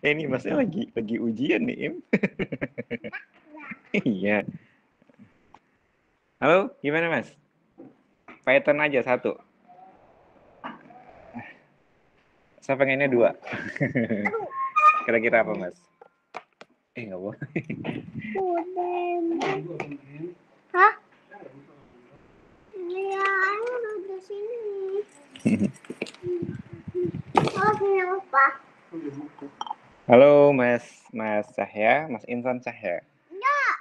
Ini masnya lagi ujian nih, Im. Iya. Halo, gimana Mas? Python aja satu. Saya pengennya dua. Kira-kira apa Mas? Nggak boleh. Hah? Ya, udah di sini. Oh, sini apa? Halo Mas Cahya, Mas Insan Cahya. Enggak.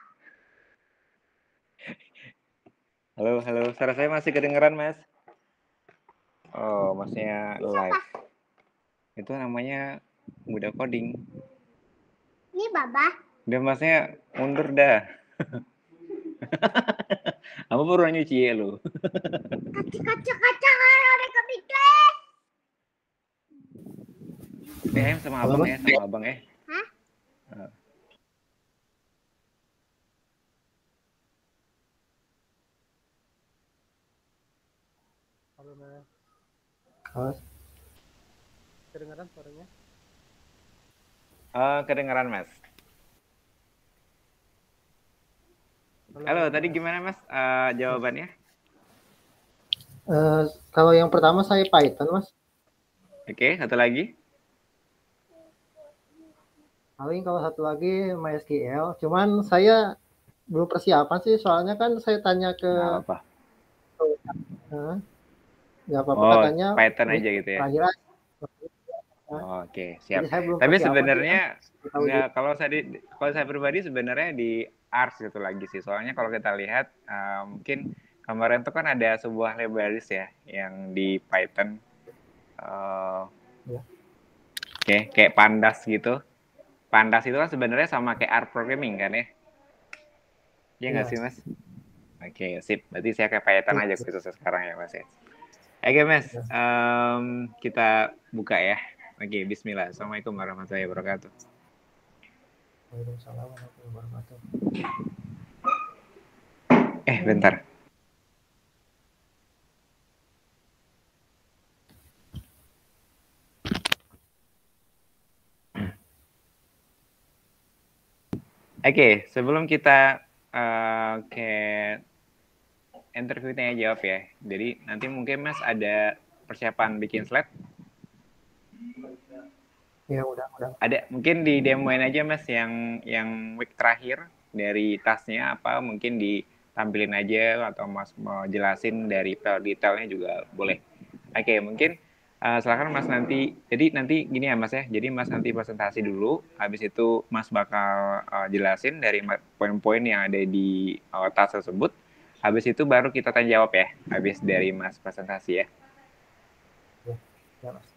Halo, suara saya masih kedengeran Mas? Oh, Masnya live. Itu namanya Muda Coding. Ini Baba. Udah Masnya mundur dah. Apa perlu nyuci ya lu? Kaca ada kepikiran. DM sama abang ya, Hah? Halo Mas. Halo. Kedengaran suaranya? Kedengeran Mas. Halo, tadi gimana Mas jawabannya? Kalau yang pertama saya Python, Mas. Oke, satu lagi. Paling kalau satu lagi MySQL. Cuman saya belum persiapan sih, soalnya kan saya tanya ke. Nggak apa-apa. Nggak apa-apa, Oh, katanya Python aja gitu ya. Terakhir. Oke, siap. Tapi sebenarnya kalau saya pribadi sebenarnya di Ars gitu lagi sih. Soalnya kalau kita lihat mungkin kemarin tuh kan ada sebuah libraries ya yang di Python. Oke, kayak Pandas gitu. Pandas itu kan sebenarnya sama kayak R programming kan ya? Iya nggak sih Mas? Oke, sip. Berarti saya kayak Python aja gitu sekarang ya Mas ya. Oke Mas, kita buka ya. Oke, bismillah. Assalamualaikum warahmatullahi wabarakatuh. Waalaikumsalam warahmatullahi wabarakatuh. Bentar. Oke, sebelum kita ke interview tanya jawab ya. Jadi nanti mungkin Mas ada persiapan bikin slide? Ya udah. Ada, mungkin di demoin aja Mas yang week terakhir dari tasnya apa, mungkin ditampilin aja atau Mas mau jelasin dari detailnya juga boleh. Oke, mungkin silakan Mas nanti. Jadi nanti gini ya Mas ya. Jadi Mas nanti presentasi dulu, habis itu Mas bakal jelasin dari poin-poin yang ada di tas tersebut. Habis itu baru kita tanya jawab ya, habis dari Mas presentasi ya. Ya, Mas.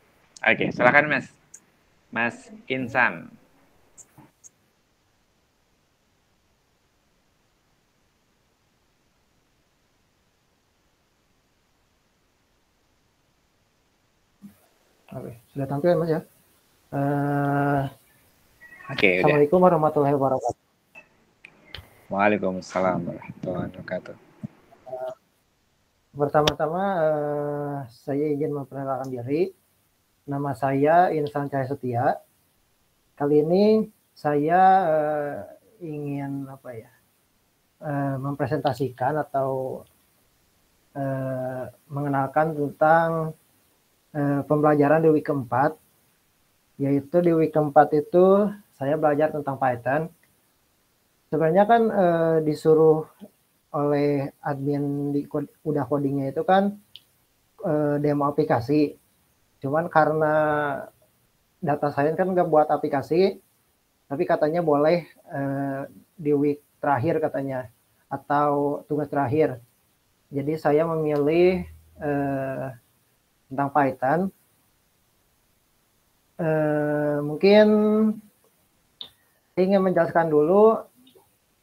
Oke, silakan Mas. Mas Insan. Oke, sudah tampil ya Mas ya. Oke, Assalamualaikum warahmatullahi wabarakatuh. Waalaikumsalam warahmatullahi wabarakatuh. Pertama-tama saya ingin memperkenalkan diri. Nama saya Insan Cahya Setia. Kali ini saya ingin mempresentasikan atau mengenalkan tentang pembelajaran di week keempat. Yaitu di week keempat itu saya belajar tentang Python. Sebenarnya kan disuruh oleh admin di Udah Codingnya itu kan demo aplikasi. Cuman karena data science kan nggak buat aplikasi, tapi katanya boleh di week terakhir katanya, atau tugas terakhir. Jadi saya memilih tentang Python. Mungkin saya ingin menjelaskan dulu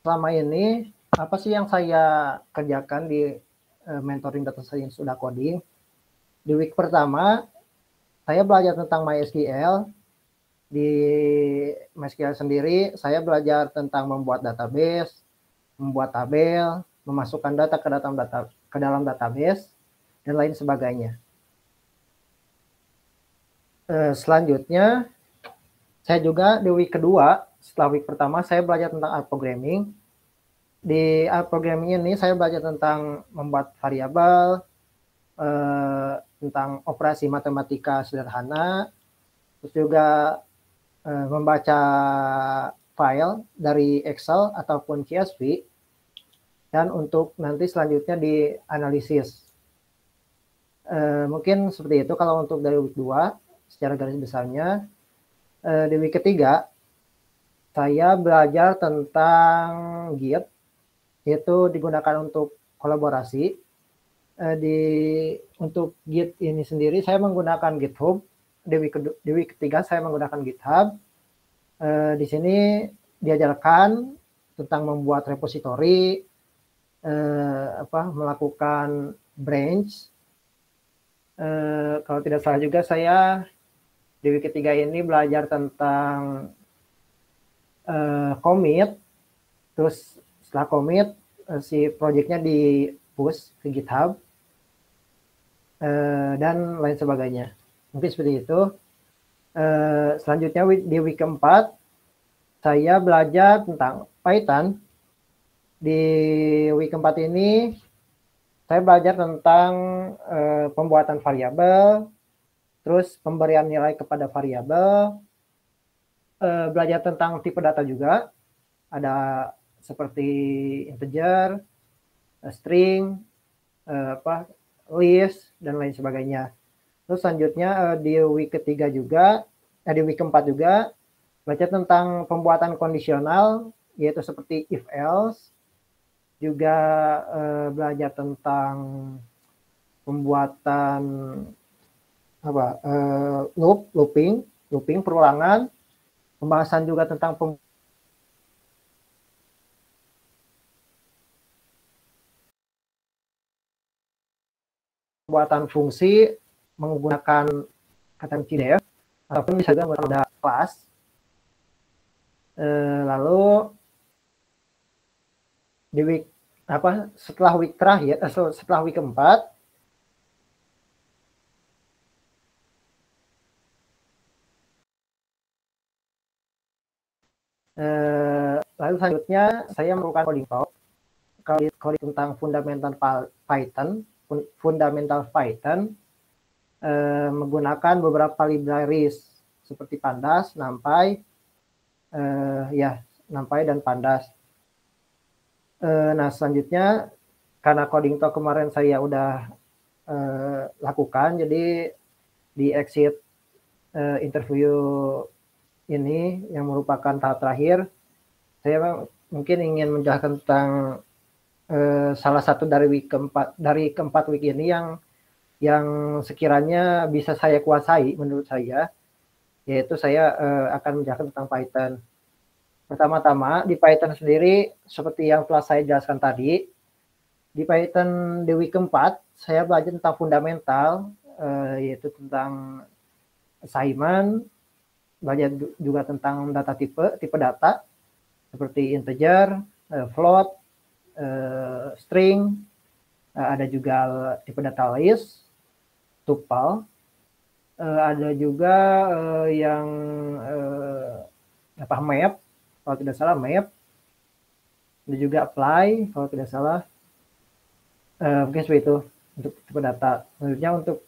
selama ini apa sih yang saya kerjakan di mentoring data science Udah Coding. Di week pertama saya belajar tentang MySQL. Di MySQL sendiri saya belajar tentang membuat database, membuat tabel, memasukkan data ke dalam database, dan lain sebagainya. Selanjutnya saya juga di week kedua, setelah week pertama saya belajar tentang R programming. Di R programming ini saya belajar tentang membuat variabel, tentang operasi matematika sederhana, terus juga membaca file dari Excel ataupun CSV, dan untuk nanti selanjutnya dianalisis. Mungkin seperti itu kalau untuk dari week 2 secara garis besarnya. Di week ketiga saya belajar tentang Git, yaitu digunakan untuk kolaborasi. Untuk Git ini sendiri saya menggunakan GitHub. Di week ketiga saya menggunakan GitHub. Di sini diajarkan tentang membuat repositori, melakukan branch. Kalau tidak salah juga saya di week ketiga ini belajar tentang commit, terus setelah commit si projectnya di push ke GitHub, dan lain sebagainya. Mungkin seperti itu. Selanjutnya di week keempat saya belajar tentang Python. Di week keempat ini saya belajar tentang pembuatan variabel, terus pemberian nilai kepada variabel, belajar tentang tipe data juga, ada seperti integer, string, list, dan lain sebagainya. Terus selanjutnya di week ketiga juga, di week keempat juga, belajar tentang pembuatan kondisional, yaitu seperti if else, juga belajar tentang pembuatan looping perulangan, pembahasan juga tentang pembuatan fungsi menggunakan kata kunci def, ataupun bisa juga menggunakan kelas. Lalu di week setelah week terakhir, setelah week keempat, lalu selanjutnya saya melakukan coding talk. Coding tentang fundamental Python, menggunakan beberapa libraries seperti Pandas, NumPy, NumPy dan Pandas. Nah, selanjutnya karena coding talk kemarin saya udah lakukan, jadi di exit interview ini yang merupakan tahap terakhir, saya mungkin ingin menjelaskan tentang salah satu dari keempat week ini yang sekiranya bisa saya kuasai menurut saya, yaitu saya akan menjelaskan tentang Python. Pertama-tama di Python sendiri seperti yang telah saya jelaskan tadi, di Python di week keempat saya belajar tentang fundamental, yaitu tentang assignment, belajar juga tentang data tipe data seperti integer, float, string, ada juga tipe data list, tuple, ada juga yang map, kalau tidak salah map, ada juga apply kalau tidak salah. Mungkin seperti itu untuk tipe data. Selanjutnya untuk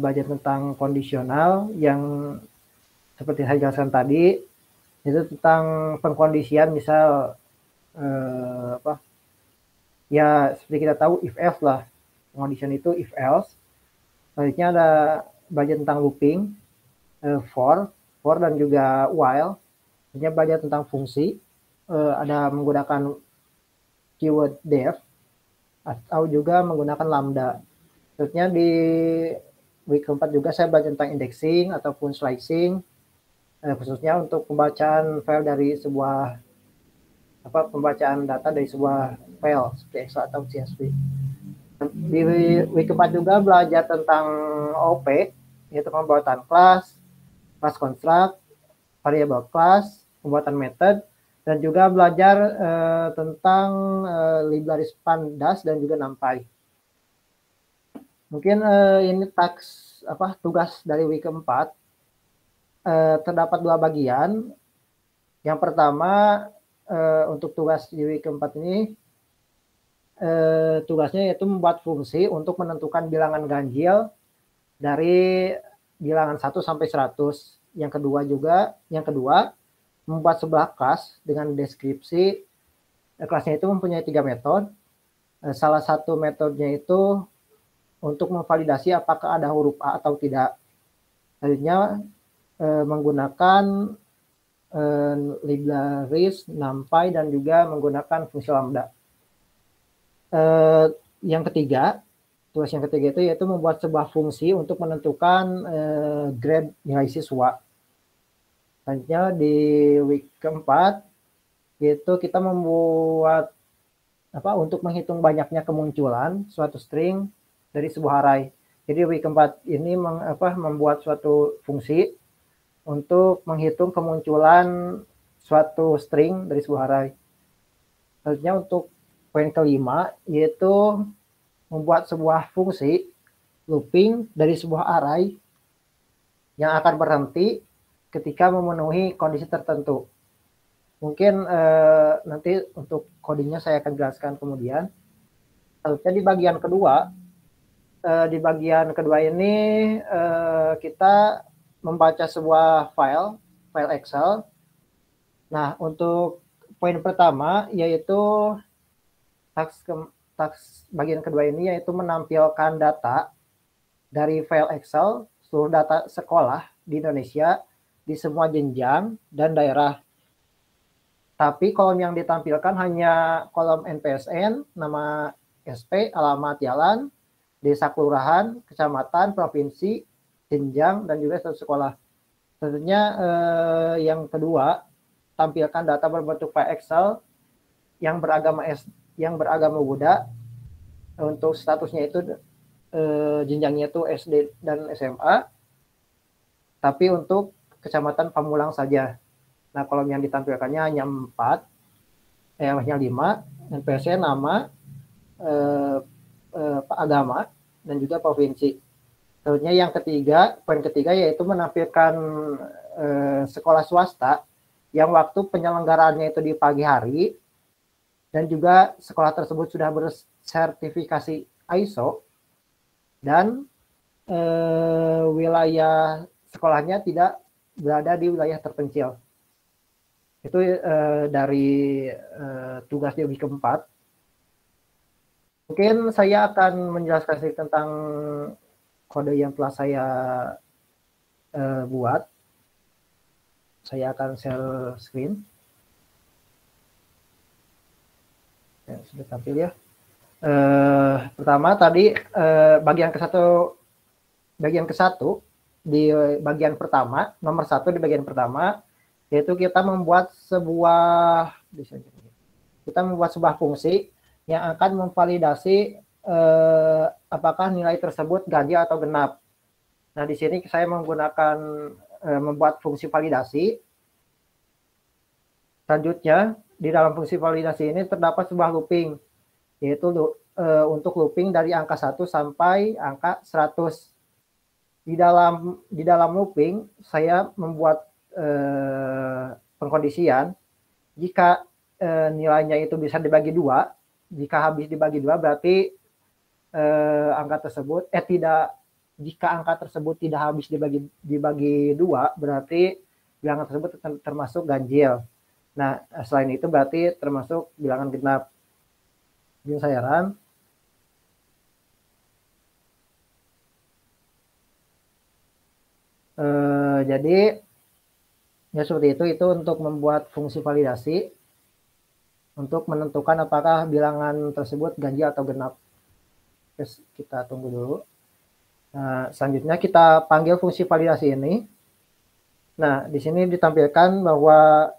belajar tentang kondisional yang seperti saya jelaskan tadi, itu tentang pengkondisian, misal seperti kita tahu if else lah, pengkondisian itu if else. Selanjutnya ada belajar tentang looping, for dan juga while. Selanjutnya belajar tentang fungsi, ada menggunakan keyword def atau juga menggunakan lambda. Selanjutnya di week keempat juga saya belajar tentang indexing ataupun slicing, khususnya untuk pembacaan file dari sebuah pembacaan data dari sebuah file seperti Excel atau CSV. Di week keempat juga belajar tentang OP, yaitu pembuatan class construct, variable class, pembuatan method, dan juga belajar tentang libraries Pandas dan juga NumPy. Mungkin ini tugas dari week keempat. terdapat dua bagian. Yang pertama, untuk tugas di week keempat ini, tugasnya yaitu membuat fungsi untuk menentukan bilangan ganjil dari bilangan 1 sampai 100. Yang kedua, membuat sebuah kelas dengan deskripsi. Kelasnya itu mempunyai 3 metode. Salah satu metodenya itu untuk memvalidasi apakah ada huruf A atau tidak. Selanjutnya menggunakan libraries, NumPy, dan juga menggunakan fungsi lambda. Tugas yang ketiga itu yaitu membuat sebuah fungsi untuk menentukan grade nilai siswa. Selanjutnya di week keempat itu kita membuat untuk menghitung banyaknya kemunculan suatu string dari sebuah array. Jadi week keempat ini membuat suatu fungsi untuk menghitung kemunculan suatu string dari sebuah array. Selanjutnya untuk poin kelima yaitu membuat sebuah fungsi looping dari sebuah array yang akan berhenti ketika memenuhi kondisi tertentu. Mungkin nanti untuk codingnya saya akan jelaskan kemudian. Selanjutnya di bagian kedua ini kita membaca sebuah file Excel. Nah, untuk poin pertama yaitu task bagian kedua ini yaitu menampilkan data dari file Excel seluruh data sekolah di Indonesia di semua jenjang dan daerah. Tapi kolom yang ditampilkan hanya kolom NPSN, nama SP, alamat jalan, desa, kelurahan, kecamatan, provinsi, jenjang, dan juga status sekolah. Tentunya yang kedua, tampilkan data berbentuk file Excel yang beragama Buddha. Untuk statusnya itu jenjangnya itu SD dan SMA. Tapi untuk kecamatan Pamulang saja. Nah, kolom yang ditampilkannya hanya 5, NPSN, nama, agama, dan juga provinsi. Selanjutnya yang poin ketiga yaitu menampilkan sekolah swasta yang waktu penyelenggaraannya itu di pagi hari dan juga sekolah tersebut sudah bersertifikasi ISO dan wilayah sekolahnya tidak berada di wilayah terpencil. Itu dari tugas di week keempat. Mungkin saya akan menjelaskan sedikit tentang kode yang telah saya buat. Saya akan share screen. Ya, sudah tampil ya. Pertama tadi bagian ke satu di bagian pertama, nomor 1 di bagian pertama, yaitu kita membuat sebuah fungsi yang akan memvalidasi apakah nilai tersebut ganjil atau genap. Nah, di sini saya menggunakan membuat fungsi validasi. Selanjutnya, di dalam fungsi validasi ini terdapat sebuah looping, yaitu untuk looping dari angka 1 sampai angka 100. Di dalam looping, saya membuat pengkondisian jika nilainya itu bisa dibagi 2, jika habis dibagi 2 berarti jika angka tersebut tidak habis dibagi 2 berarti bilangan tersebut termasuk ganjil. Nah, selain itu berarti termasuk bilangan genap. Ini saya run. Jadi ya seperti itu untuk membuat fungsi validasi untuk menentukan apakah bilangan tersebut ganjil atau genap. Terus kita tunggu dulu. Nah, selanjutnya kita panggil fungsi validasi ini. Nah, di sini ditampilkan bahwa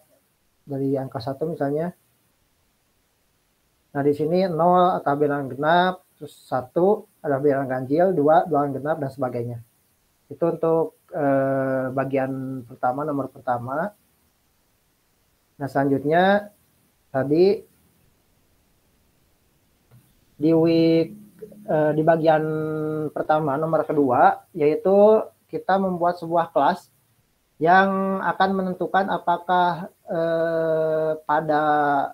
dari angka 1 misalnya. Nah, di sini 0 atau bilangan genap, terus 1 adalah bilangan ganjil, 2 bilangan genap, dan sebagainya. Itu untuk bagian pertama, nomor pertama. Nah, selanjutnya tadi di bagian pertama, nomor kedua, yaitu kita membuat sebuah kelas yang akan menentukan apakah pada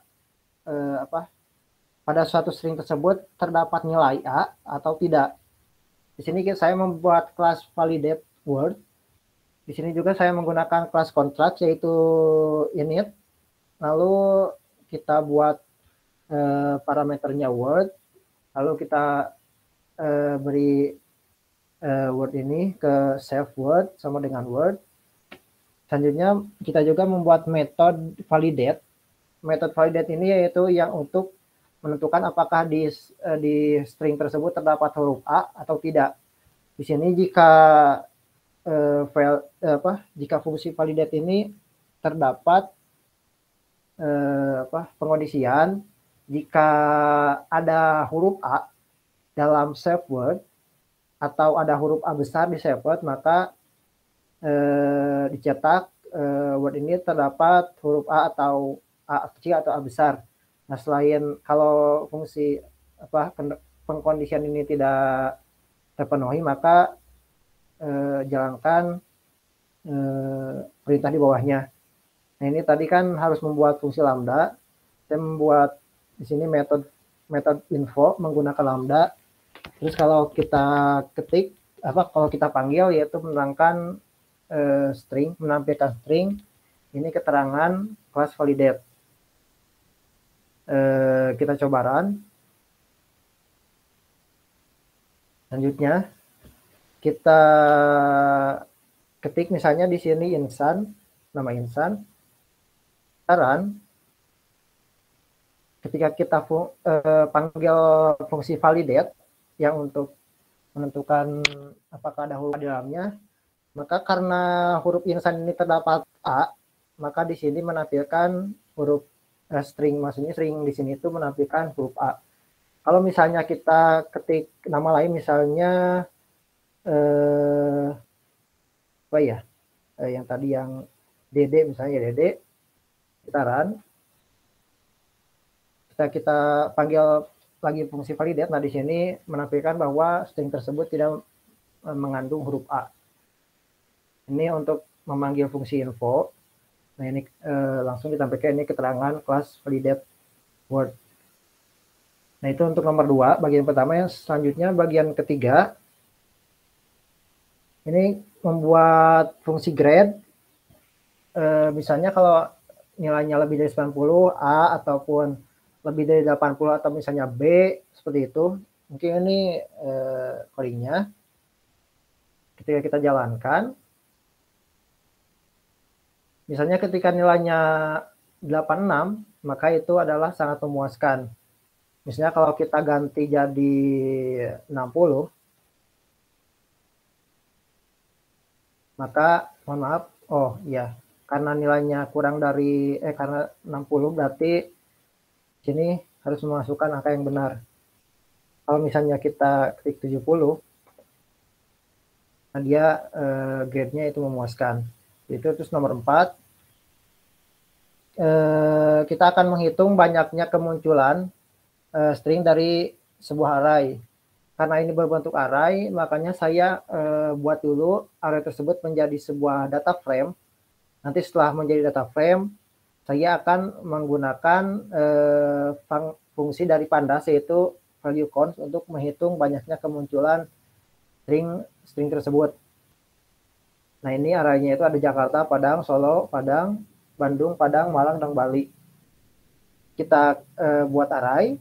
suatu string tersebut terdapat nilai A atau tidak. Di sini saya membuat kelas validate word. Di sini juga saya menggunakan kelas contract yaitu init. Lalu kita buat parameternya word. Lalu kita beri word ini ke save word sama dengan word. Selanjutnya kita juga membuat metode validate. Metode validate ini yaitu yang untuk menentukan apakah di string tersebut terdapat huruf A atau tidak. Di sini jika jika fungsi validate ini terdapat pengondisian, jika ada huruf A dalam save word atau ada huruf A besar di save word, maka dicetak word ini terdapat huruf A atau A kecil atau A besar. Nah, selain kalau fungsi pengkondisian ini tidak terpenuhi, maka jalankan perintah di bawahnya. Nah, ini tadi kan harus membuat fungsi lambda. Saya membuat di sini metode info menggunakan lambda. Terus kalau kita ketik kalau kita panggil yaitu menerangkan string, menampilkan string, ini keterangan kelas validate. Kita coba run. Selanjutnya kita ketik misalnya di sini insan, nama insan, kita run. Ketika kita panggil fungsi validate yang untuk menentukan apakah ada huruf di dalamnya, maka karena huruf insan ini terdapat A, maka di sini menampilkan huruf string, maksudnya string di sini itu menampilkan huruf A. Kalau misalnya kita ketik nama lain, misalnya yang tadi yang Dede, misalnya Dede, kita run, kita panggil lagi fungsi validate. Nah, di sini menampilkan bahwa string tersebut tidak mengandung huruf A. Ini untuk memanggil fungsi info. Nah, ini langsung ditampilkan ini keterangan kelas validate word. Nah, itu untuk nomor 2, bagian pertama. Yang selanjutnya bagian ketiga, ini membuat fungsi grade. Misalnya kalau nilainya lebih dari 90 A ataupun lebih dari 80 atau misalnya B, seperti itu. Mungkin ini codingnya. Ketika kita jalankan, misalnya ketika nilainya 86, maka itu adalah sangat memuaskan. Misalnya kalau kita ganti jadi 60, maka mohon maaf, karena nilainya kurang dari karena 60 berarti sini harus memasukkan angka yang benar. Kalau misalnya kita klik 70, nah dia grade-nya itu memuaskan. Itu terus nomor 4, kita akan menghitung banyaknya kemunculan string dari sebuah array. Karena ini berbentuk array, makanya saya buat dulu array tersebut menjadi sebuah data frame. Nanti setelah menjadi data frame, saya akan menggunakan fungsi dari pandas, yaitu value count, untuk menghitung banyaknya kemunculan string tersebut. Nah, ini arraynya itu ada Jakarta, Padang, Solo, Padang, Bandung, Padang, Malang, dan Bali. Kita buat array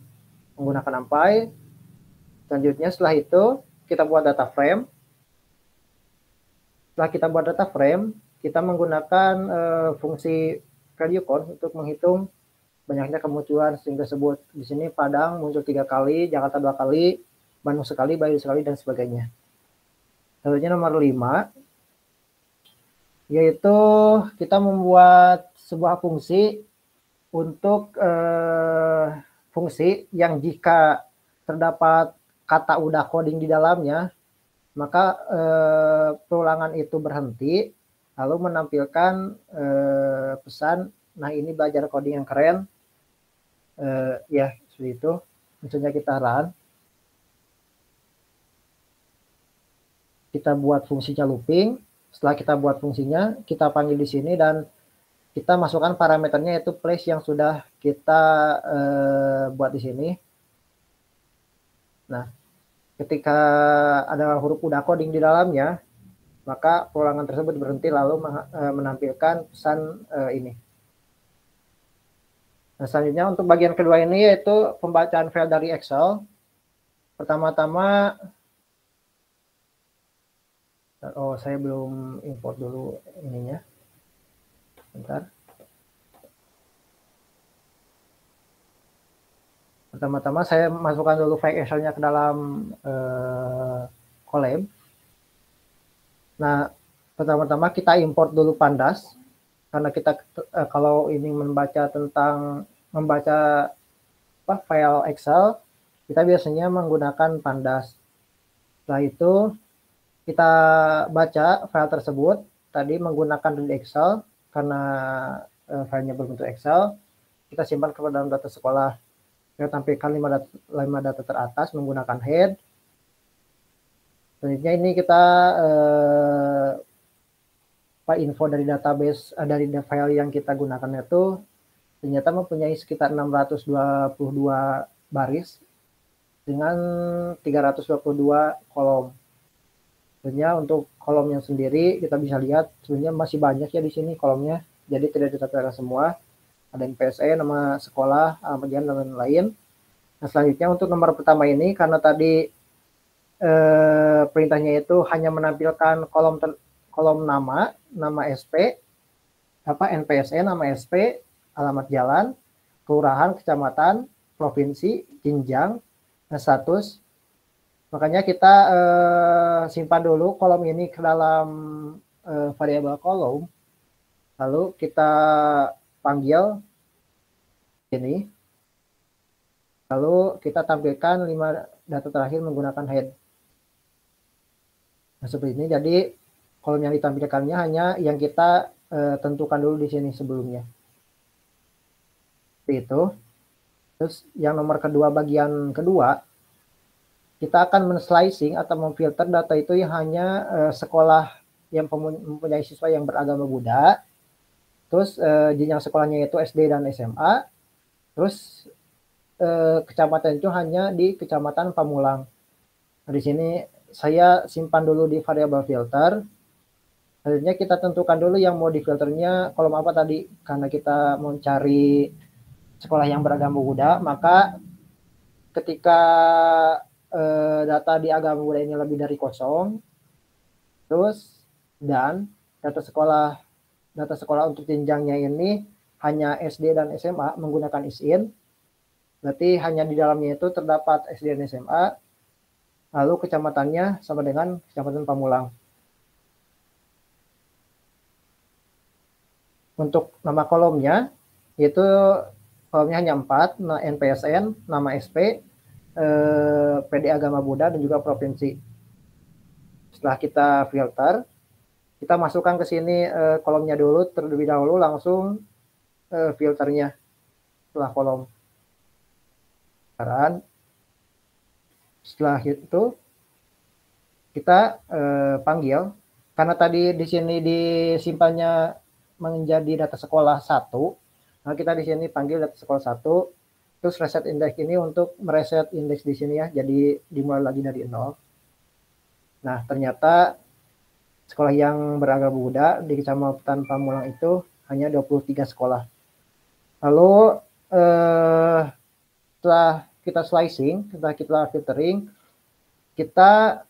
menggunakan NumPy. Selanjutnya setelah itu kita buat data frame. Setelah kita buat data frame, kita menggunakan fungsi value count untuk menghitung banyaknya kemunculan string tersebut. Di sini Padang muncul 3 kali, Jakarta 2 kali, Bandung sekali, Bali sekali, dan sebagainya. Selanjutnya nomor 5, yaitu kita membuat sebuah fungsi untuk fungsi yang jika terdapat kata udah coding di dalamnya, maka perulangan itu berhenti, lalu menampilkan pesan, nah ini belajar coding yang keren. Ya, seperti itu. Misalnya kita run. Kita buat fungsinya looping. Setelah kita buat fungsinya, kita panggil di sini dan kita masukkan parameternya yaitu place yang sudah kita buat di sini. Nah, ketika ada huruf UDA coding di dalamnya, maka pengulangan tersebut berhenti lalu menampilkan pesan ini. Nah, selanjutnya untuk bagian kedua ini yaitu pembacaan file dari Excel. Pertama-tama, saya belum import dulu ininya. Bentar. Pertama-tama saya masukkan dulu file Excel-nya ke dalam Colab. Nah, pertama-tama kita import dulu Pandas karena kita kalau ini membaca file Excel, kita biasanya menggunakan Pandas. Setelah itu kita baca file tersebut tadi menggunakan dari Excel karena filenya berbentuk Excel, kita simpan ke dalam data sekolah. Kita tampilkan 5 data teratas menggunakan head. Selanjutnya ini kita info dari database dari file yang kita gunakan itu ternyata mempunyai sekitar 622 baris dengan 322 kolom. Sebenarnya untuk kolomnya sendiri kita bisa lihat sebenarnya masih banyak ya di sini kolomnya. Jadi tidak ditata semua. Ada NPSE, nama sekolah, alamat jalan dan lain-lain. Nah, selanjutnya untuk nomor pertama ini karena tadi perintahnya itu hanya menampilkan kolom nama SP, NPSE, nama SP, alamat jalan, kelurahan, kecamatan, provinsi, jenjang, status. Makanya kita simpan dulu kolom ini ke dalam variabel kolom, lalu kita panggil ini, lalu kita tampilkan 5 data terakhir menggunakan head. Nah, seperti ini. Jadi kolom yang ditampilkannya hanya yang kita tentukan dulu di sini sebelumnya. Seperti itu. Terus yang nomor kedua, bagian kedua, kita akan men-slicing atau memfilter data itu yang hanya sekolah yang mempunyai siswa yang beragama Buddha. Terus jenjang sekolahnya itu SD dan SMA. Terus kecamatan itu hanya di Kecamatan Pamulang. Nah, di sini saya simpan dulu di variabel filter. Selanjutnya kita tentukan dulu yang mau difilternya kolom apa tadi. Karena kita mau cari sekolah yang beragama Buddha, maka ketika data di agama Buddha ini lebih dari 0, terus dan data sekolah untuk jenjangnya ini hanya SD dan SMA menggunakan is-in, berarti hanya di dalamnya itu terdapat SD dan SMA, lalu kecamatannya sama dengan Kecamatan Pamulang. Untuk nama kolomnya itu kolomnya hanya 4, NPSN, nama SP, PD Agama Buddha dan juga provinsi. Setelah kita filter, kita masukkan ke sini kolomnya dulu terlebih dahulu, langsung filternya setelah kolom. Setelah itu kita panggil karena tadi di sini disimpannya menjadi data sekolah 1. Nah, kita di sini panggil data sekolah 1. Terus reset indeks ini untuk mereset indeks di sini ya, jadi dimulai lagi dari 0. Nah, ternyata sekolah yang beragama Buddha di Kecamatan Pamulang itu hanya 23 sekolah. Lalu setelah kita slicing, setelah kita filtering, kita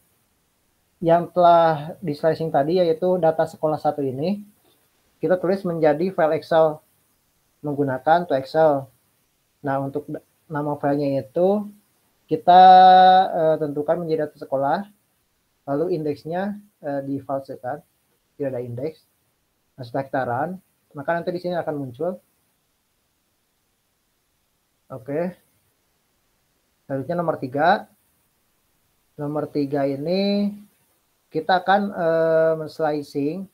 yang telah di slicing tadi yaitu data sekolah 1 ini, kita tulis menjadi file Excel menggunakan to Excel. Nah, untuk nama filenya itu kita tentukan menjadi data sekolah, lalu indeksnya difalsekan, tidak ada indeks. Nah, setelah kita run, maka nanti di sini akan muncul. Oke. Selanjutnya nomor 3. Nomor 3 ini kita akan men-slicing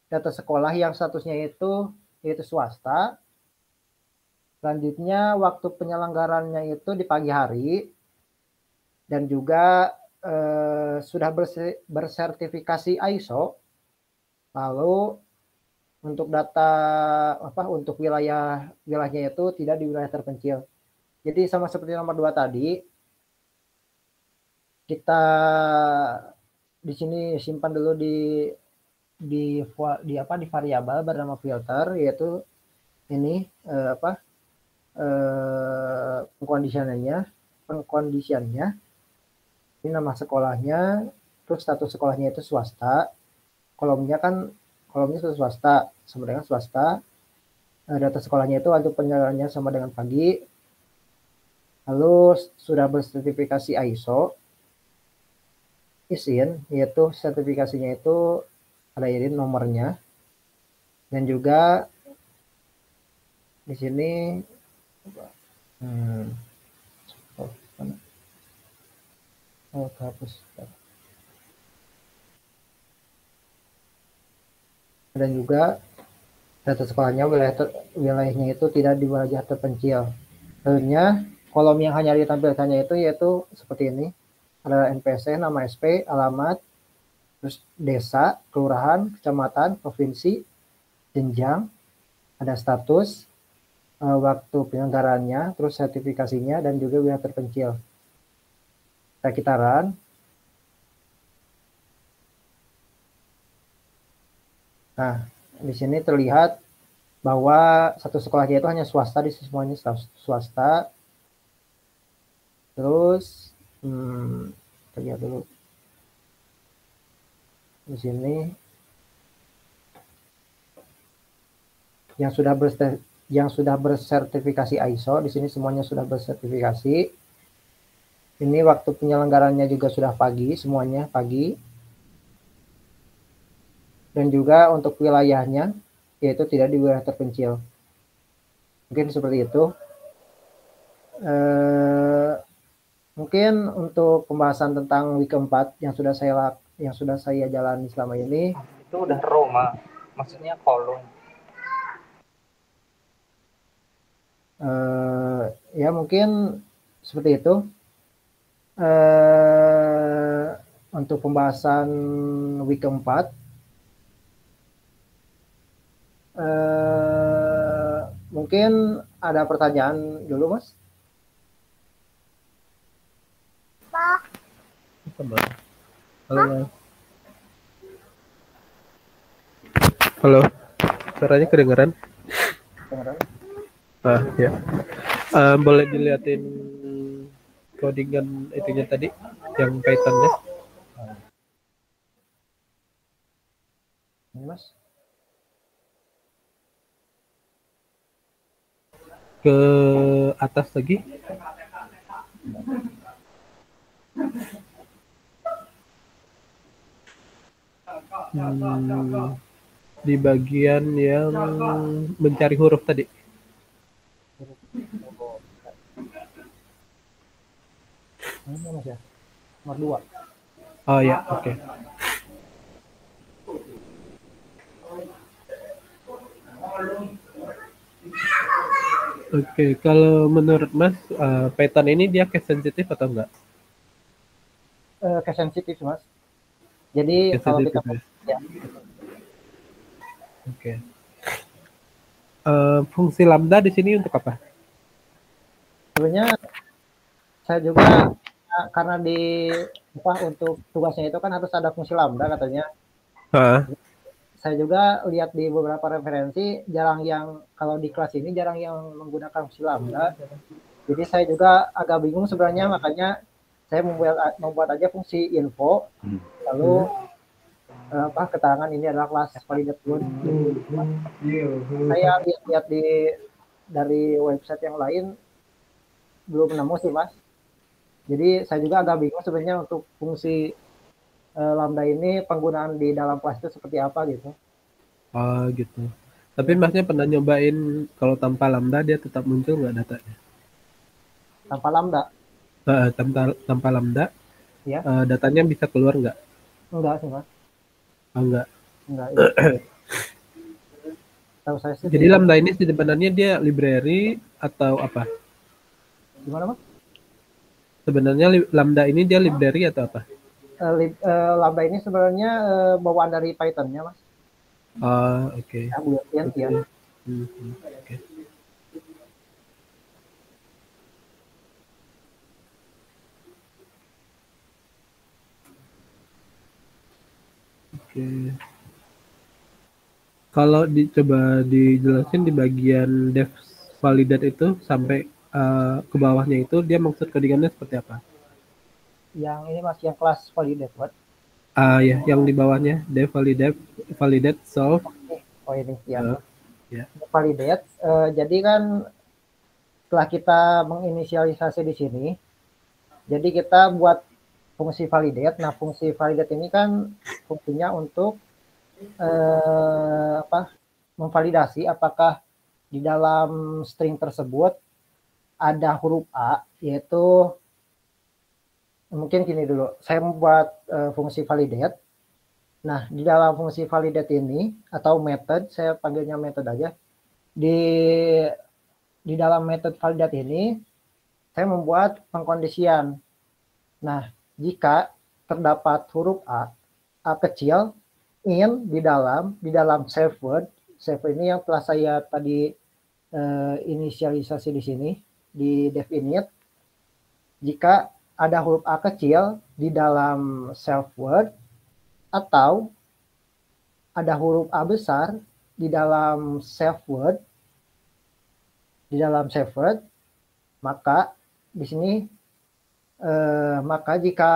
data sekolah yang statusnya itu yaitu swasta. Selanjutnya waktu penyelenggarannya itu di pagi hari dan juga sudah bersertifikasi ISO Lalu untuk data untuk wilayahnya itu tidak di wilayah terpencil. Jadi sama seperti nomor 2 tadi, kita di sini simpan dulu di variabel bernama filter, yaitu ini pengkondisiannya. Ini nama sekolahnya, terus status sekolahnya itu swasta. Kolomnya itu swasta, sama dengan swasta. Data sekolahnya itu waktu penyelenggarannya sama dengan pagi. Lalu sudah bersertifikasi ISO, izin, yaitu sertifikasinya itu ada izin nomornya, dan juga di sini hapus. Dan juga data sekolahnya wilayahnya itu tidak di wilayah terpencil. Tentunya kolom yang hanya ditampilkannya itu yaitu seperti ini. Ada NPC, nama SP, alamat, terus desa, kelurahan, kecamatan, provinsi, jenjang, ada status, waktu penyelenggarannya, terus sertifikasinya, dan juga wilayah terpencil. Sekitaran. Nah, di sini terlihat bahwa satu sekolahnya itu hanya swasta, di semuanya swasta. Terus kita lihat dulu di sini yang sudah bersertifikasi ISO, di sini semuanya sudah bersertifikasi. Ini waktu penyelenggarannya juga sudah pagi, semuanya pagi. Dan juga untuk wilayahnya yaitu tidak di wilayah terpencil. Mungkin seperti itu. Mungkin untuk pembahasan tentang week 4 yang sudah saya jalani selama ini itu udah Roma, maksudnya kolom. Ya mungkin seperti itu. Untuk pembahasan week 4 mungkin ada pertanyaan dulu, Mas? Halo. Halo. Suaranya kedengeran? Ya. Boleh dilihatin codingan itunya tadi yang Python-nya? Ini, Mas. Ke atas lagi. Di bagian yang mencari huruf tadi. Ini Mas ya? Nomor 2. Oh ya, oke. Oke, kalau menurut Mas, Python ini dia case sensitif atau enggak? Case sensitif, Mas. Jadi Case kalau sensitif, kita ya. Oke. Fungsi lambda di sini untuk apa? sebenarnya saya juga karena untuk tugasnya itu kan harus ada fungsi lambda katanya. Saya juga lihat di beberapa referensi kalau di kelas ini jarang yang menggunakan fungsi lambda. Jadi saya juga agak bingung sebenarnya, makanya saya membuat aja fungsi info, lalu keterangan ini adalah kelas validate load. Saya lihat dari website yang lain belum nemu sih, Mas. Jadi saya juga agak bingung sebenarnya untuk fungsi lambda ini penggunaan di dalam kelas itu seperti apa gitu. Oh gitu. Tapi Masnya pernah nyobain kalau tanpa lambda dia tetap muncul nggak datanya? Tanpa lambda? Tanpa lambda, ya. Datanya bisa keluar nggak? Enggak sih, Mas. Oh, enggak. Enggak. Ya. Tahu saya sih. Jadi lambda ini sebenarnya dia library atau apa? Gimana, Mas? Sebenarnya lambda ini dia library atau apa? Lambda ini sebenarnya bawaan dari Python-nya, Mas. Oke. Ya, built-in ya. Oke. Oke. Kalau dicoba dijelasin di bagian dev validate itu sampai ke bawahnya itu dia maksud codingannya seperti apa? Yang ini masih yang kelas validate what? Ya, yang di bawahnya dev validate solve. Oh ini ya. Ya. Validate. Jadi kan setelah kita menginisialisasi di sini, jadi kita buat fungsi validate. Nah, fungsi validate ini kan fungsinya untuk memvalidasi apakah di dalam string tersebut ada huruf A, yaitu mungkin gini dulu, saya membuat fungsi validate. Nah, di dalam fungsi validate ini atau method, saya panggilnya method aja. Di dalam method validate ini saya membuat pengkondisian. Nah, jika terdapat huruf A kecil in di dalam save word ini yang telah saya tadi inisialisasi di sini di dev init. Jika ada huruf A kecil di dalam self word atau ada huruf A besar di dalam self word, maka di sini maka jika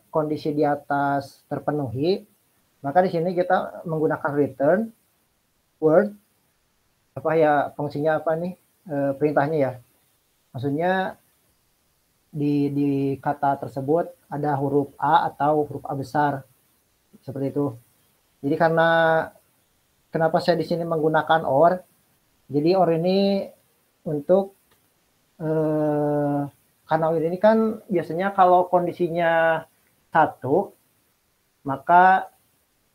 kondisi di atas terpenuhi, maka di sini kita menggunakan return word apa ya, fungsinya apa nih, perintahnya ya, maksudnya di kata tersebut ada huruf A atau huruf A besar seperti itu. Jadi karena kenapa saya di sini menggunakan or, jadi or ini untuk karena or ini kan biasanya kalau kondisinya 1 maka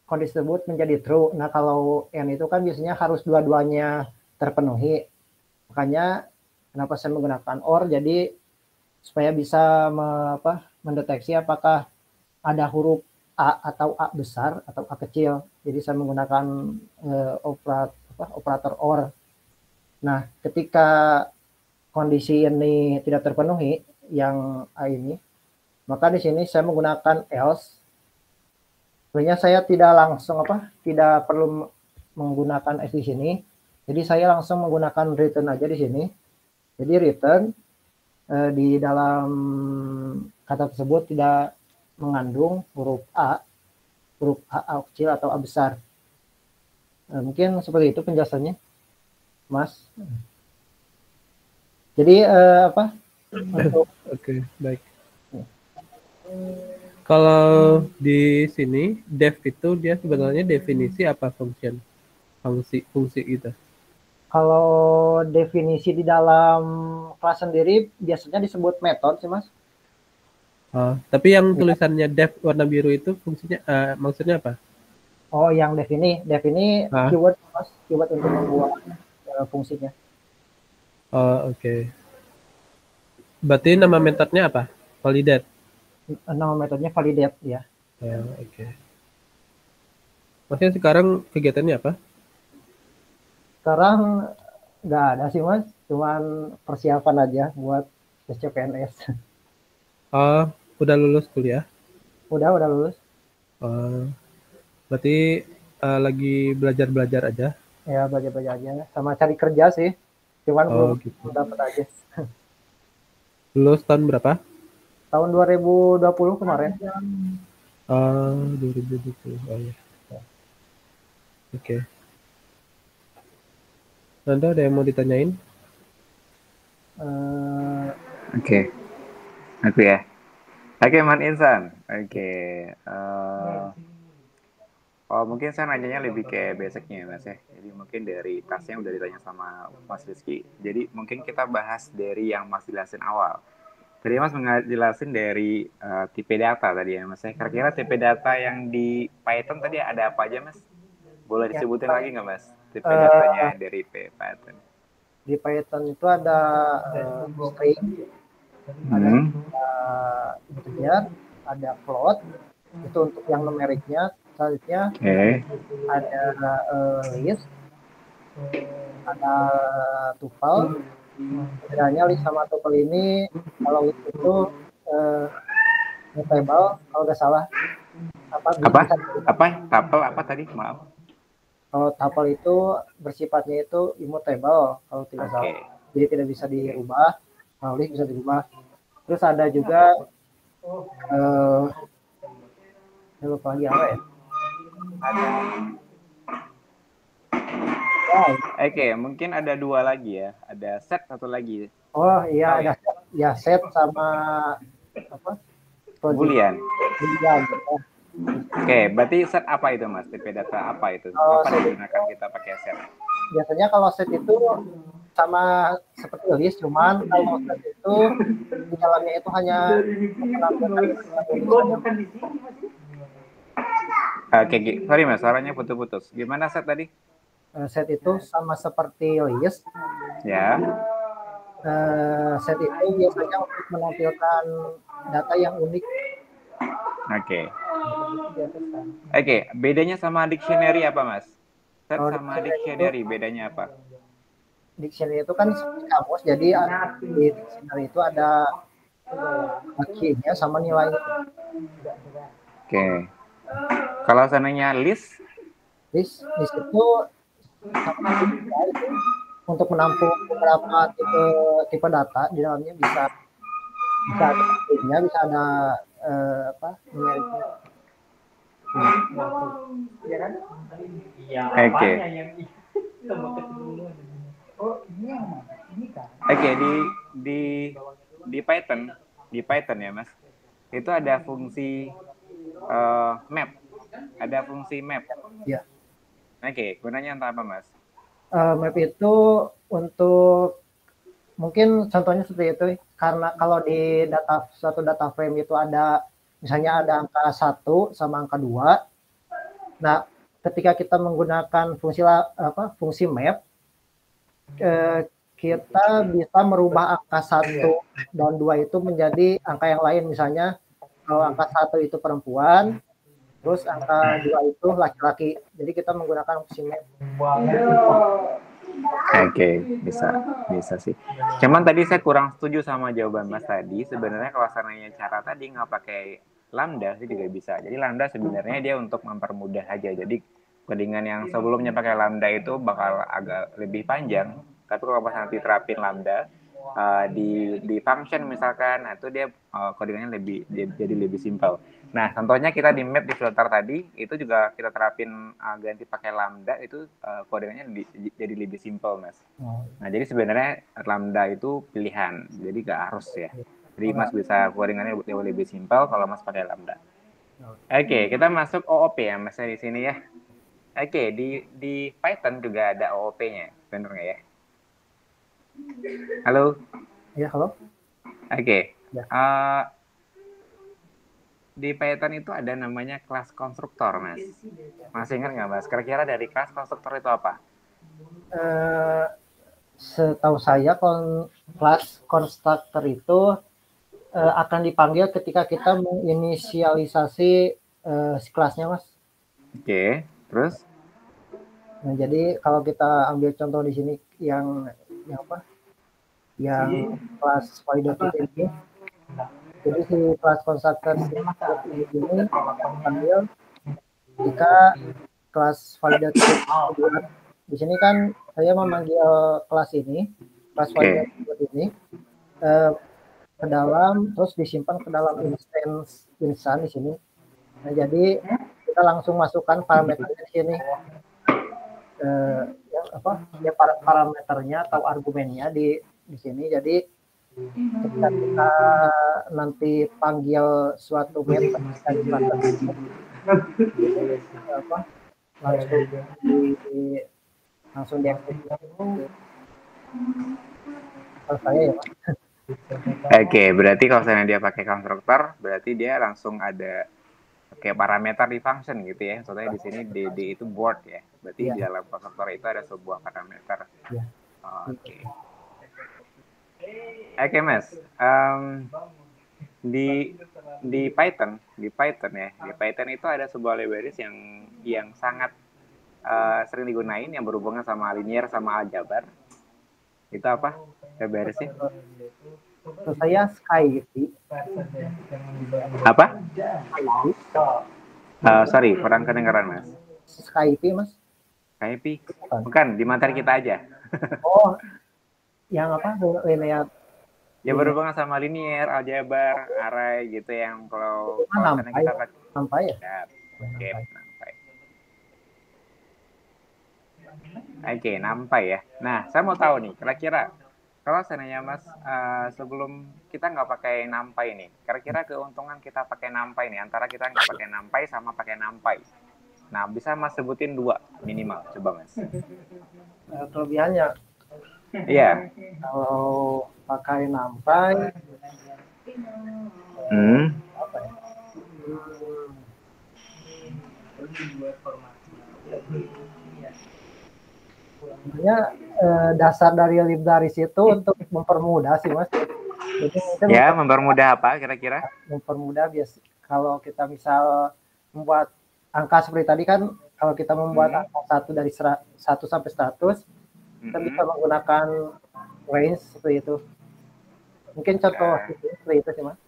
kondisi tersebut menjadi true. Nah, kalau n itu kan biasanya harus dua-duanya terpenuhi. Makanya kenapa saya menggunakan or, jadi supaya bisa mendeteksi apakah ada huruf A atau A besar atau A kecil. Jadi saya menggunakan operator or. Nah, ketika kondisi ini tidak terpenuhi, yang A ini, maka di sini saya menggunakan else. Sebenarnya saya tidak perlu menggunakan else di sini. Jadi saya langsung menggunakan return aja di sini. Jadi return di dalam kata tersebut tidak mengandung huruf A kecil atau A besar. Mungkin seperti itu penjelasannya, Mas. Jadi Oke, baik. Kalau di sini dev itu dia sebenarnya definisi apa fungsi gitu. Kalau definisi di dalam kelas sendiri biasanya disebut metode sih, Mas. Tapi yang tulisannya dev warna biru itu fungsinya maksudnya apa? Oh, yang dev ini keyword, Mas, keyword untuk membuat fungsinya. Oke. Berarti nama metodenya apa? Validate. Nama metodenya validate ya. Oke. Maksudnya sekarang kegiatannya apa? Sekarang nggak ada sih, Mas, cuman persiapan aja buat SCPNS. Udah lulus kuliah? Udah lulus. Berarti lagi belajar aja? Ya, belajar aja sama cari kerja sih, cuman belum gitu. dapat aja. Lulus tahun berapa? Tahun 2020 kemarin. 2020. Ya. Oke. Anda ada yang mau ditanyain? Oke. Aku ya. Oke, Man Insan. Oke. Mungkin saya nanyanya lebih kayak basicnya, Mas ya. Jadi mungkin dari tasnya udah ditanya sama Mas Rizky. Jadi mungkin kita bahas dari yang Mas jelasin awal. Tadi Mas menjelasin dari tipe data tadi ya, Mas. Kira-kira tipe data yang di Python tadi ada apa aja, Mas? Boleh disebutin lagi nggak, Mas? Tipe datanya dari Python. Di Python itu ada string, ada integer, ada float, itu untuk yang numeriknya, Selanjutnya Oke. ada list, ada tuple. Bedanya list sama tuple ini, kalau list itu mutable, kalau nggak salah. Apa? Tuple apa tadi? Maaf. Kalau tuple itu bersifatnya itu immutable, kalau tidak Oke. salah. Jadi tidak bisa dirubah. Kalau list bisa dirubah. Terus ada juga saya lupa lagi apa ya? Oke, mungkin ada 2 lagi ya. Ada set satu lagi. Oh iya, Tahu ada ya set sama apa? Boolean. Boolean. Oke, berarti set apa itu Mas? Tipe data apa itu? Kalau Apa set digunakan kita pakai set? biasanya kalau set itu sama seperti list, cuman kalau set itu di dalamnya itu hanya Oke, sorry Mas, suaranya putus-putus. Gimana set tadi? set itu sama seperti list. Ya. Set itu biasanya untuk menampilkan data yang unik. Oke. Oke, bedanya sama dictionary apa Mas? Set Kalau sama dictionary bedanya apa? Dictionary itu kan seperti kamus, jadi di dictionary itu ada key-nya sama nilainya. Oke. Kalau seandainya list List itu sama itu untuk menampung beberapa tipe data di dalamnya, bisa ada key-nya, bisa ada numeriknya. Oke. Oke, di Python ya Mas, itu ada fungsi map, ada fungsi map. Ya. Oke, gunanya untuk apa Mas? Map itu untuk, mungkin contohnya seperti itu, karena kalau di suatu data frame itu ada, misalnya ada angka 1 sama angka 2. Nah, ketika kita menggunakan fungsi map, kita bisa merubah angka 1 dan 2 itu menjadi angka yang lain. Misalnya kalau angka 1 itu perempuan, terus angka 2 itu laki-laki. Jadi kita menggunakan fungsi map. Oke, bisa sih. Cuman tadi saya kurang setuju sama jawaban Mas tadi. Sebenarnya kalau seandainya cara tadi nggak pakai lambda sih juga bisa. Jadi lambda sebenarnya dia untuk mempermudah aja. Jadi codingan yang sebelumnya pakai lambda itu bakal agak lebih panjang. Tapi kalau pas nanti terapin lambda di function misalkan, nah itu dia codingannya jadi lebih simpel. Nah, contohnya kita di map di filter tadi itu juga kita terapin ganti pakai lambda, itu codingannya jadi lebih simpel Mas. Nah, jadi sebenarnya lambda itu pilihan, jadi nggak harus ya. Jadi Mas bisa codingannya lebih simpel kalau Mas pakai lambda. Oke, kita masuk OOP ya Mas di sini ya. Oke, di Python juga ada OOP-nya, benar nggak ya? Halo? Ya, halo? Oke. Ya. Di Python itu ada namanya kelas konstruktor, Mas. Masih ingat nggak, Mas? Kira-kira dari kelas konstruktor itu apa? Setahu saya kelas konstruktor itu akan dipanggil ketika kita menginisialisasi kelasnya, Mas. Oke, terus? Nah, jadi kalau kita ambil contoh di sini yang apa? Yang kelas validated ini. Jadi si kelas konstruktor ini dipanggil jika kelas validated di sini kan saya memanggil kelas ini, kelas validated ini ke dalam, terus disimpan ke dalam instance di sini. Nah, jadi kita langsung masukkan parameternya di sini. Parameternya atau argumennya di sini. Jadi ketika kita nanti panggil suatu method langsung dieksekusi. Kalau saya ya, Pak. Oke, berarti kalau misalnya dia pakai konstruktor, berarti dia langsung ada kayak parameter di function gitu ya. Contohnya di sini dd itu board ya. Berarti di dalam konstruktor itu ada sebuah parameter. Oke. Oke Mas, di Python ya. Di Python itu ada sebuah libraries yang sangat sering digunain yang berhubungan sama linear sama aljabar. Itu apa? Librariesnya? Untuk saya Skype. Apa? Sorry, kurang kedengaran mas. Skype mas. Skype? Bukan, di materi kita aja. Oh, yang apa? Linear. Ya berhubungan sama linear, aljabar, array gitu yang kalau NumPy. kita pakai. NumPy ya? Oke, NumPy. Oke, NumPy ya. Nah, saya mau tahu nih, kira-kira kalau seandainya mas sebelum kita nggak pakai NumPy nih, kira-kira keuntungan kita pakai NumPy nih antara kita nggak pakai NumPy sama pakai NumPy. Nah, bisa mas sebutin 2 minimal, coba mas. Kelebihannya. Iya. Kalau pakai NumPy, apa ya? Sebenarnya dasar dari libraries itu untuk mempermudah sih mas. Jadi ya, mempermudah apa kira-kira? Mempermudah kalau kita misal membuat angka seperti tadi kan, kalau kita membuat angka 1 dari 1 sampai 100, kita bisa menggunakan range seperti itu. Mungkin contoh seperti itu sih mas.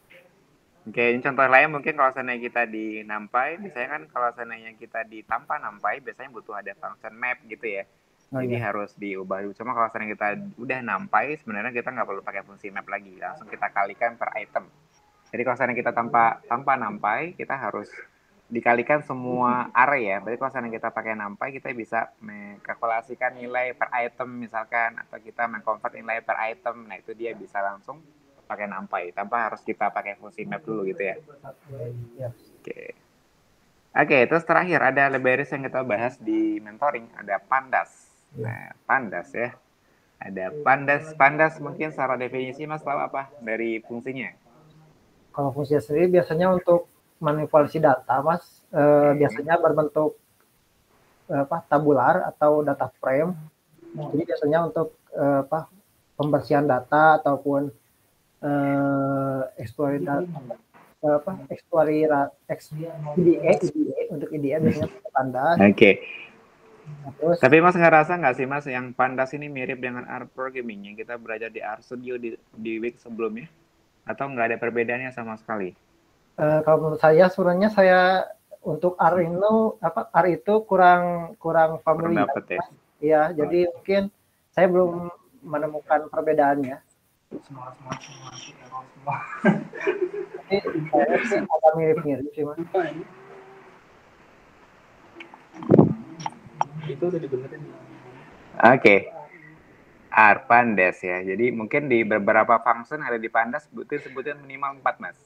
Oke, ini contoh lain mungkin kalau seandainya kita di NumPy, biasanya kan kalau seandainya kita di tanpa NumPy, biasanya butuh ada function map gitu ya. Jadi harus diubah dulu. Cuma kalau seandainya kita udah NumPy, sebenarnya kita nggak perlu pakai fungsi map lagi, langsung kita kalikan per item. Jadi kalau seandainya kita tanpa NumPy, kita harus dikalikan semua array ya. Berarti kalau seandainya kita pakai NumPy, kita bisa mengkalkulasikan nilai per item misalkan, atau kita mengconvert nilai per item. Nah itu dia bisa langsung pakai NumPy tanpa harus kita pakai fungsi map dulu gitu ya. Oke, terus terakhir ada libraries yang kita bahas di mentoring, ada Pandas. Nah, Pandas ya. Ada Pandas mungkin secara definisi Mas tahu apa dari fungsinya? Kalau fungsinya sendiri biasanya untuk manipulasi data Mas, biasanya berbentuk tabular atau data frame. Jadi biasanya untuk pembersihan data ataupun EDA untuk EDA biasanya Pandas. Oke. Terus, tapi Mas ngerasa nggak sih Mas yang Pandas ini mirip dengan R programming yang kita belajar di RStudio di week sebelumnya? Atau nggak ada perbedaannya sama sekali? Kalau menurut saya sebenarnya saya untuk R itu kurang familiar. Ya, jadi mungkin saya belum menemukan perbedaannya. Tapi saya sih agak mirip-mirip sih Mas. Itu udah dibenerin. Oke. R Pandas ya. Jadi mungkin di beberapa function ada di Pandas sebutin minimal 4 Mas.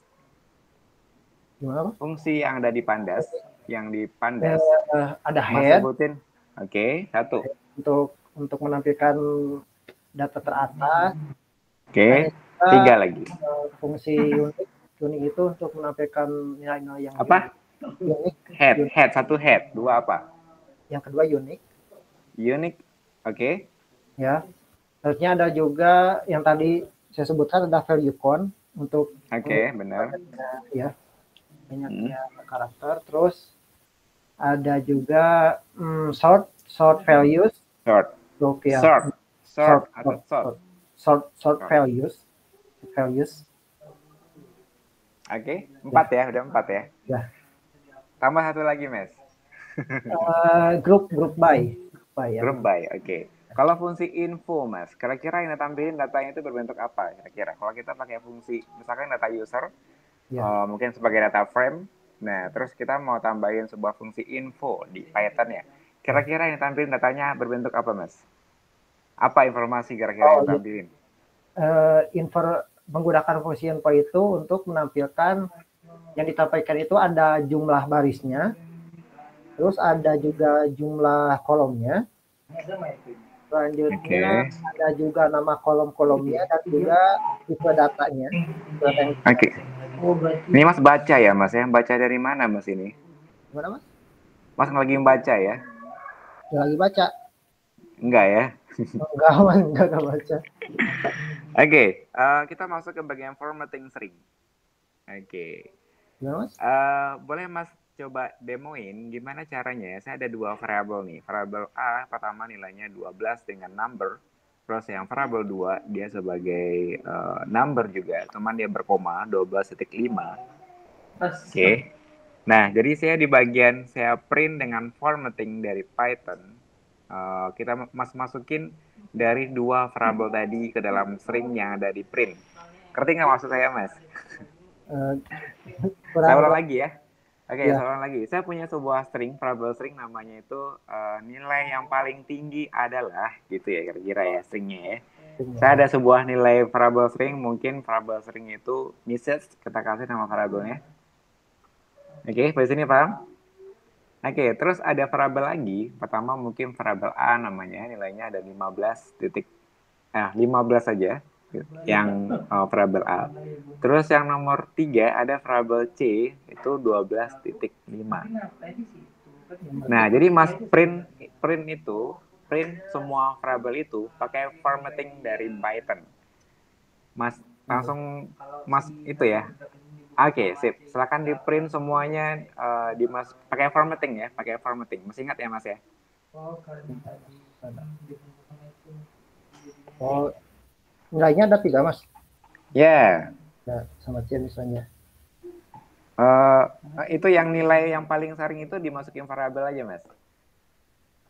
Gimana? Fungsi yang ada di Pandas, ada head. Sebutin. Oke, 1. Untuk menampilkan data teratas. Oke, 3 lagi. Fungsi unik itu untuk menampilkan nilai-nilai yang apa? Unik. Head, 1 head, 2 apa? Yang kedua unik. Oke. Ya. Terusnya ada juga yang tadi saya sebutkan ada value count untuk benar. Ya. Banyaknya karakter. Terus ada juga sort values. Sort values. Oke, 4 ya, udah 4 ya. Ya. Tambah 1 lagi, Mas. Group by. Group by, oke. Kalau fungsi info, Mas, kira-kira yang tampilin datanya itu berbentuk apa? Kira-kira kalau kita pakai fungsi, misalkan data user, mungkin sebagai data frame, nah terus kita mau tambahin sebuah fungsi info di Python ya. Kira-kira yang tampilin datanya berbentuk apa, Mas? Apa informasi kira-kira yang tampilin? Menggunakan fungsi info itu untuk menampilkan yang ditampilkan itu ada jumlah barisnya, terus ada juga jumlah kolomnya. Selanjutnya ada juga nama kolom-kolomnya dan juga tipe datanya. Oke. Ini Mas baca ya Mas ya? Baca dari mana Mas ini? Gimana Mas? Mas lagi membaca ya? Lagi baca. Enggak ya? Enggak baca. Oke, kita masuk ke bagian formatting string. Oke. Gimana Mas? Boleh Mas coba demoin gimana caranya? Saya ada dua variabel nih. Variabel A pertama nilainya 12 dengan number. Terus yang variabel 2 dia sebagai number juga, cuman dia berkoma 12,5. Oke. Nah, jadi saya di bagian saya print dengan formatting dari Python. Kita masukin dari dua variabel tadi ke dalam string yang ada di print. Ngerti nggak maksud saya, Mas? Eh, Saya kurang ulang lagi ya. Oke, ya. saya ulang lagi. Saya punya sebuah string, variable string namanya itu nilai yang paling tinggi adalah gitu ya kira-kira ya stringnya ya. Saya ada sebuah nilai variable string, mungkin variable string itu message, kita kasih nama variabelnya. Oke, sampai sini paham? Oke, terus ada variabel lagi. Pertama mungkin variabel A namanya, nilainya ada 15 titik. 15 saja yang variabel A. Terus yang nomor 3 ada variabel C itu 12,5. Nah, jadi Mas print semua variabel itu pakai formatting dari Python. Mas langsung Mas itu ya. Oke, sip. Silakan di print semuanya di Mas pakai formatting ya, pakai formatting. Masih ingat ya Mas ya? Oh, nilainya ada 3 Mas. Ya. Nah, sama C misalnya. Itu yang nilai yang paling sering itu dimasukin variabel aja Mas.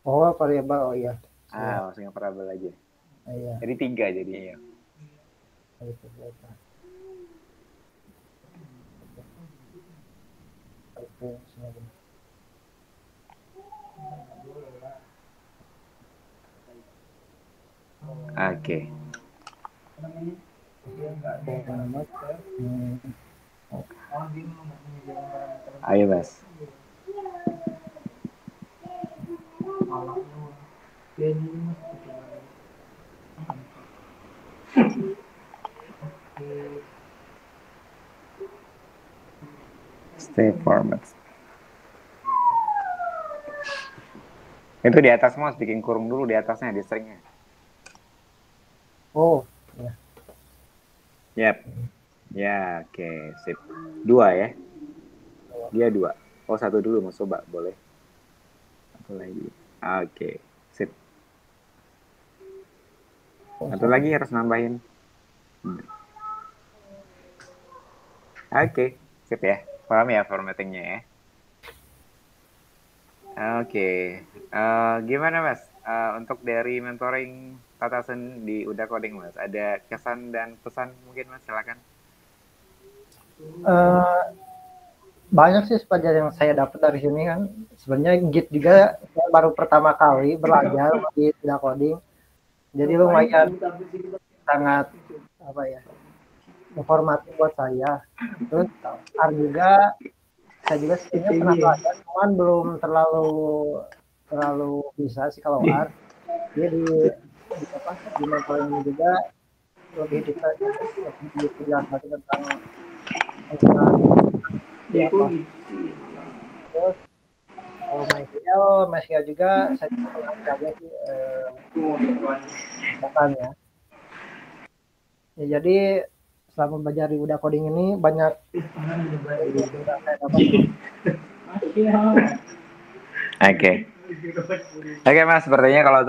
Oh, variabel. Oh iya. Masukin variabel aja. Iya. Jadi 3 jadinya. Oke. Ayo Mas. Stay format. Itu di atas Mas, bikin kurung dulu di atasnya, di stringnya. Oh, ya. Yap. Ya, oke, sip. 2 ya. Dia 2. Oh, 1 dulu Mas, coba, boleh. Satu lagi. Oke, sip. Satu lagi harus nambahin. Oke, sip ya. Paham ya formattingnya ya? Oke. Gimana Mas? Untuk dari mentoring Tatasen di Udah Coding Mas, ada kesan dan pesan mungkin Mas, silakan. Banyak sih pelajaran yang saya dapat dari sini kan. Sebenarnya Git juga saya baru pertama kali belajar di Udah Coding. Jadi lumayan sangat apa ya, informatif buat saya. Terus R juga saya juga sebenarnya pernah belajar, cuman belum terlalu bisa sih kalau R. Dia di mentoring ini juga lebih detail, lebih dijelaskan tentang terus kalau MySQL juga saya pernah belajar sih ya. Jadi selama belajar di Udah Coding ini banyak Oke Mas, sepertinya kalau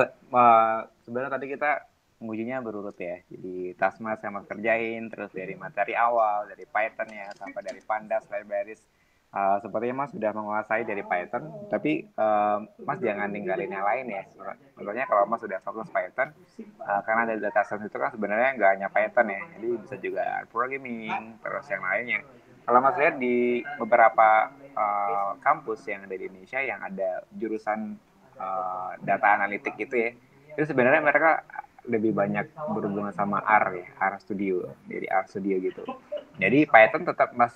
sebenarnya tadi kita mengujinya berurut ya. Jadi task Mas yang Mas kerjain, terus dari materi awal, dari Python ya, sampai dari Pandas, libraries. Sepertinya Mas sudah menguasai dari Python, tapi Mas jangan ninggalin yang lain ya. Sebenarnya kalau Mas sudah fokus Python, karena dari data science itu kan sebenarnya nggak hanya Python ya, jadi bisa juga programming, terus yang lainnya. Kalau Mas lihat di beberapa kampus yang ada di Indonesia yang ada jurusan data analitik itu ya, itu sebenarnya mereka lebih banyak berhubungan sama R ya, R Studio, jadi R Studio gitu. Jadi Python tetap Mas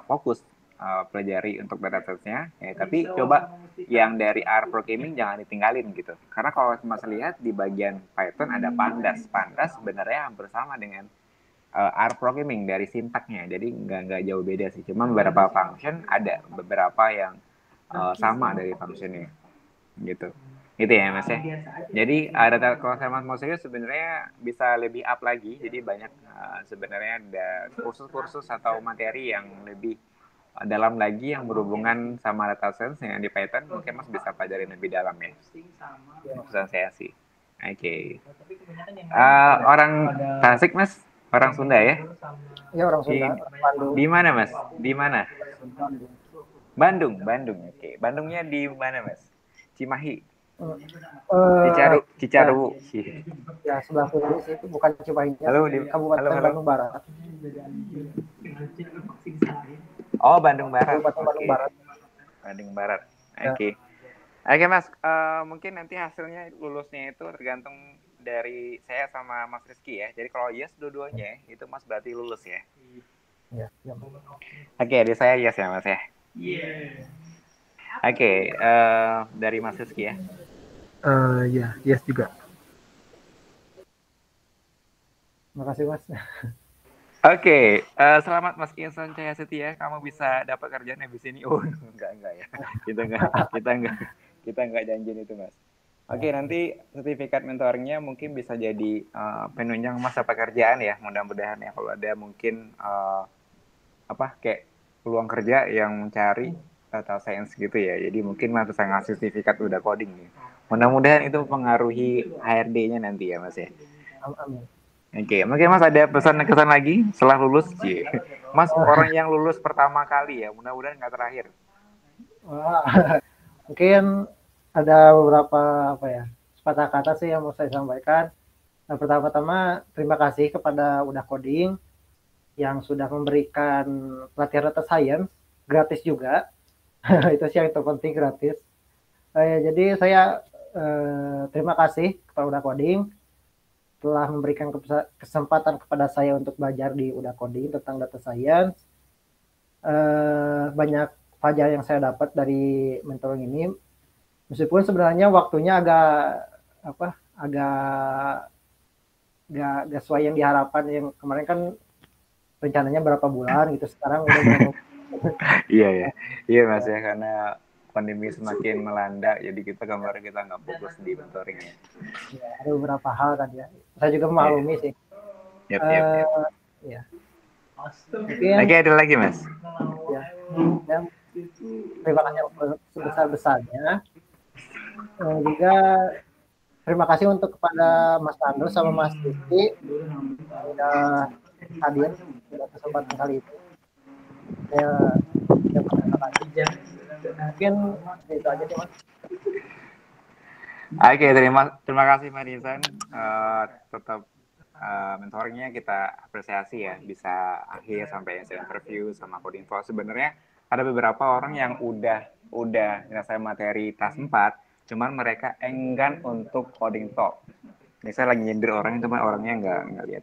fokus pelajari untuk data science-nya, ya, tapi coba yang dari R programming jangan ditinggalin gitu. Karena kalau Mas lihat di bagian Python ada Pandas. Pandas sebenarnya hampir sama dengan R programming dari sintaknya, jadi nggak jauh beda sih. Cuma beberapa function ada beberapa yang sama dari functionnya gitu. Gitu ya Mas ya. Jadi data kalau saya mau serius sebenarnya bisa lebih up lagi. Jadi banyak sebenarnya ada kursus-kursus atau materi yang lebih dalam lagi yang berhubungan sama data science yang di Python, mungkin Mas bisa pelajarin lebih dalam ya. Pesan saya sih. Oke. Orang Tasik Mas, orang Sunda ya? Ya orang Di, Sunda, Bandung. di mana Mas? Di mana? Bandung, Bandung. Oke. Bandungnya di mana Mas? Cimahi, Eh, Cicaruwu. ya sebelah kiri sih, itu bukan Cimahinya, Halo, di, Kabupaten halo. Bandung Barat. Oh, Bandung Barat. Kabupaten Bandung Oke. Barat. Bandung Barat. Ya. Oke. Oke Mas, mungkin nanti hasilnya lulusnya itu tergantung dari saya sama Mas Rizky ya. Jadi kalau yes dua-duanya itu Mas berarti lulus ya. Ya, ya. Oke, di saya yes ya Mas ya. Oke, dari Mas Rizky ya. Ya, yes juga. Makasih Mas. Oke, selamat Mas Insan Cahaya Setia, kamu bisa dapat kerjaan habis ini. Oh, enggak ya. Kita enggak janjiin itu, Mas. Oke, nanti sertifikat mentoringnya mungkin bisa jadi penunjang masa pekerjaan ya. Mudah-mudahan ya kalau ada mungkin kayak peluang kerja yang mencari data science gitu ya. Jadi mungkin Mas bisa ngasih sertifikat udah coding nih. Mudah-mudahan itu mempengaruhi HRD-nya nanti ya, Mas ya. Amin. Oke, mungkin Mas ada pesan-kesan lagi setelah lulus? Mas orang yang lulus pertama kali ya, mudah-mudahan nggak terakhir. Wah, mungkin ada beberapa sepatah kata sih yang mau saya sampaikan. Nah, pertama-tama terima kasih kepada Udah Coding yang sudah memberikan pelatihan data science gratis juga. Itu sih yang terpenting, gratis. Jadi saya terima kasih kepada Udah Coding telah memberikan kesempatan kepada saya untuk belajar di Udah Coding tentang data science. Banyak fajar yang saya dapat dari mentoring ini, meskipun sebenarnya waktunya agak sesuai yang diharapkan. Yang kemarin kan rencananya berapa bulan gitu, sekarang udah berapa Iya Mas ya, karena pandemi semakin melanda, jadi kemarin kita nggak fokus di mentoring ya. Ya, ada beberapa hal kan ya. Saya juga memaklumi sih. Yep. Ya. Oke, ada lagi Mas? Ya. Dan terima kasih sebesar-besarnya. Juga terima kasih untuk kepada Mas Nando sama Mas Rizky sudah hadir pada kesempatan kali ini. Saya terima kasih. Mungkin itu aja sih Mas. Oke, terima kasih Mas Insan. Tetap mentoringnya kita apresiasi ya, bisa akhir sampai interview sama Codinfo. Sebenarnya ada beberapa orang yang udah nyelesain materi tas 4, cuman mereka enggan untuk coding talk. Ini saya lagi nyindir orang itu, orangnya nggak lihat.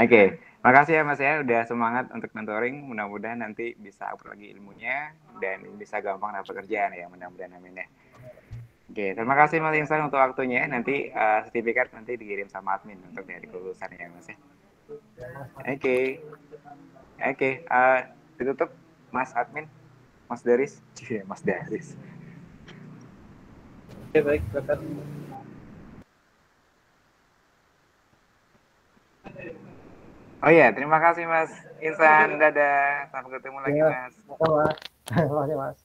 Oke, makasih ya Mas ya, udah semangat untuk mentoring. Mudah-mudahan nanti bisa upload lagi ilmunya dan bisa gampang dapat kerjaan ya, mudah-mudahan amin ya. Oke, terima kasih Mas Insan untuk waktunya. Nanti sertifikat nanti dikirim sama admin untuk dari kelulusan ya Mas ya. Oke, ditutup Mas admin, Mas Daris. Mas Daris. Oke, baik, silakan. Oh iya, terima kasih Mas Insan. Dadah. Sampai ketemu lagi Mas. Terima kasih Mas.